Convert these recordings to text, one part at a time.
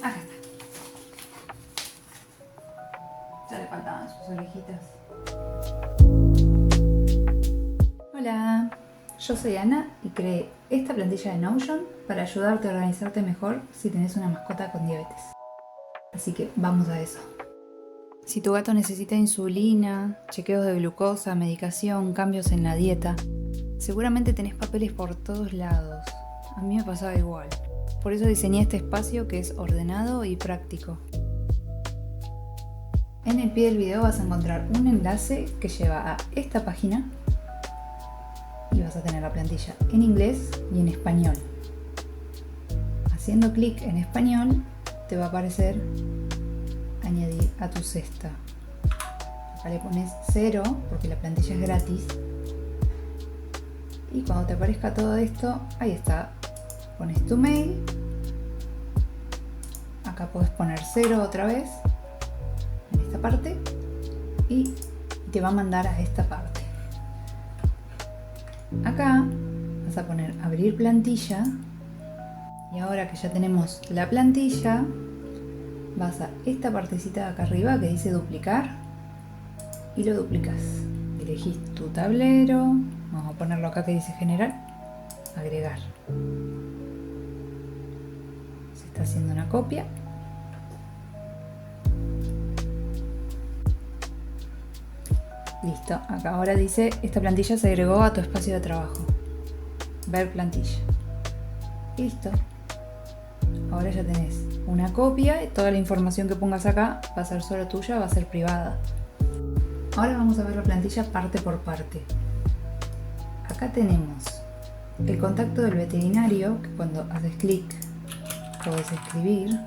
Acá está. Ya le faltaban sus orejitas. Hola, yo soy Ana y creé esta plantilla de Notion para ayudarte a organizarte mejor si tenés una mascota con diabetes. Así que vamos a eso. Si tu gato necesita insulina, chequeos de glucosa, medicación, cambios en la dieta, seguramente tenés papeles por todos lados. A mí me pasaba igual. Por eso diseñé este espacio que es ordenado y práctico. En el pie del video vas a encontrar un enlace que lleva a esta página y vas a tener la plantilla en inglés y en español. Haciendo clic en español te va a aparecer añadir a tu cesta. Acá le pones 0 porque la plantilla es gratis. Y cuando te aparezca todo esto, ahí está. Pones tu mail. Acá puedes poner 0 otra vez en esta parte y te va a mandar a esta parte. Acá vas a poner abrir plantilla y ahora que ya tenemos la plantilla vas a esta partecita de acá arriba que dice duplicar y lo duplicas. Elegís tu tablero, vamos a ponerlo acá que dice general, agregar. Se está haciendo una copia. Listo, acá ahora dice esta plantilla se agregó a tu espacio de trabajo. Ver plantilla. Listo. Ahora ya tenés una copia y toda la información que pongas acá va a ser solo tuya, va a ser privada. Ahora vamos a ver la plantilla parte por parte. Acá tenemos el contacto del veterinario, que cuando haces clic podés escribir.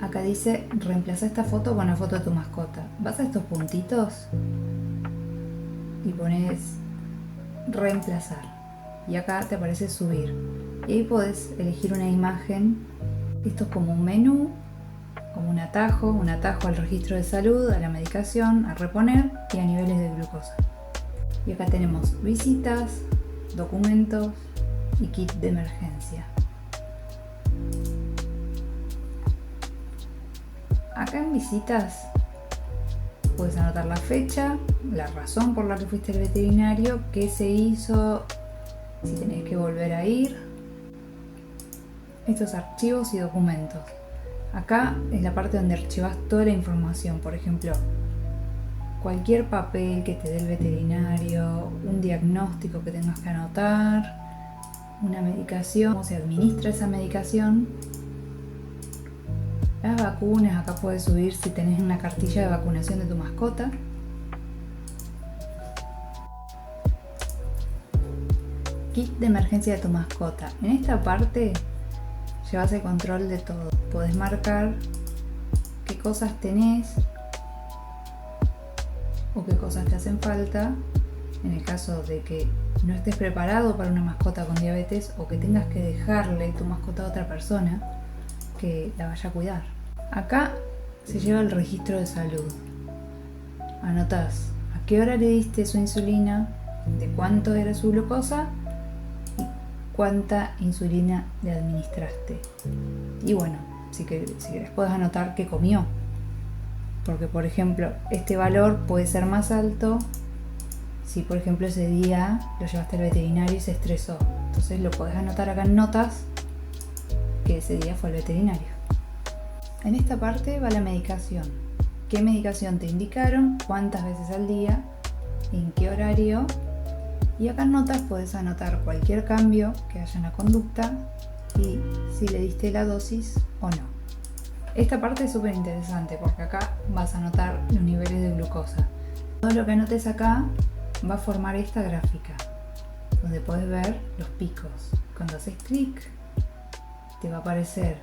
Acá dice reemplaza esta foto con la foto de tu mascota. Vas a estos puntitos y pones reemplazar. Y acá te aparece subir. Y ahí podés elegir una imagen. Esto es como un menú, como un atajo al registro de salud, a la medicación, a reponer y a niveles de glucosa. Y acá tenemos visitas, documentos y kit de emergencia. Acá en visitas puedes anotar la fecha, la razón por la que fuiste al veterinario, qué se hizo, si tenés que volver a ir, estos archivos y documentos. Acá es la parte donde archivas toda la información, por ejemplo, cualquier papel que te dé el veterinario, un diagnóstico que tengas que anotar, una medicación, cómo se administra esa medicación. Las vacunas, acá puedes subir si tenés una cartilla de vacunación de tu mascota. Kit de emergencia de tu mascota. En esta parte llevas el control de todo. Podés marcar qué cosas tenés o qué cosas te hacen falta en el caso de que no estés preparado para una mascota con diabetes o que tengas que dejarle tu mascota a otra persona que la vaya a cuidar. Acá se lleva el registro de salud. Anotás a qué hora le diste su insulina, de cuánto era su glucosa y cuánta insulina le administraste. Y bueno, si querés podés anotar qué comió. Porque por ejemplo, este valor puede ser más alto si por ejemplo ese día lo llevaste al veterinario y se estresó. Entonces lo podés anotar acá en notas que ese día fue al veterinario. En esta parte va la medicación. ¿Qué medicación te indicaron? ¿Cuántas veces al día? ¿En qué horario? Y acá en notas puedes anotar cualquier cambio que haya en la conducta y si le diste la dosis o no. Esta parte es súper interesante porque acá vas a anotar los niveles de glucosa. Todo lo que anotes acá va a formar esta gráfica donde puedes ver los picos. Cuando haces clic te va a aparecer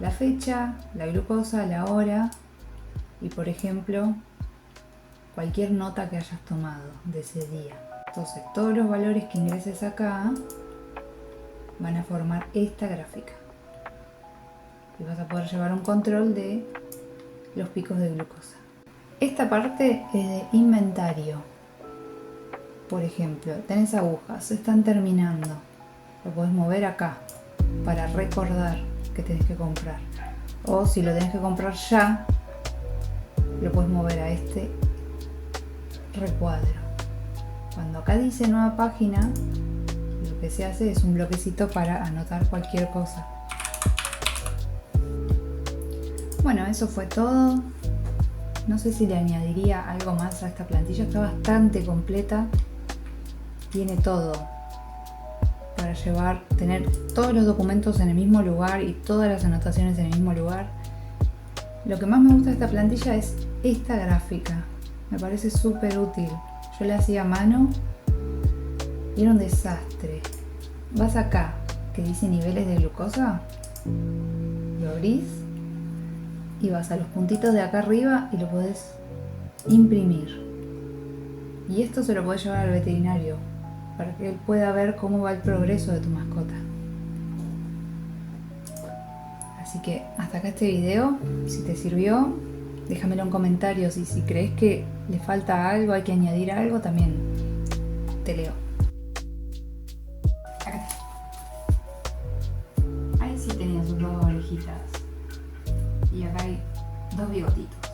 la fecha, la glucosa, la hora y por ejemplo cualquier nota que hayas tomado de ese día. Entonces todos los valores que ingreses acá van a formar esta gráfica y vas a poder llevar un control de los picos de glucosa. Esta parte es de inventario. Por ejemplo, tenés agujas, se están terminando, lo podés mover acá. para recordar que tenés que comprar. O si lo tenés que comprar ya, lo puedes mover a este recuadro. Cuando acá dice nueva página, lo que se hace es un bloquecito para anotar cualquier cosa. Bueno, eso fue todo. No sé si le añadiría algo más a esta plantilla, está bastante completa. Tiene todo para tener todos los documentos en el mismo lugar y todas las anotaciones en el mismo lugar. Lo que más me gusta de esta plantilla es esta gráfica. Me parece súper útil. Yo la hacía a mano y era un desastre. Vas acá, que dice niveles de glucosa, lo abrís y vas a los puntitos de acá arriba y lo podés imprimir. Y esto se lo podés llevar al veterinario para que él pueda ver cómo va el progreso de tu mascota. Así que hasta acá este video. Si te sirvió, déjamelo en comentarios, y si crees que le falta algo, hay que añadir algo, también te leo. Acá está. Ahí sí tenías sus dos orejitas y acá hay dos bigotitos.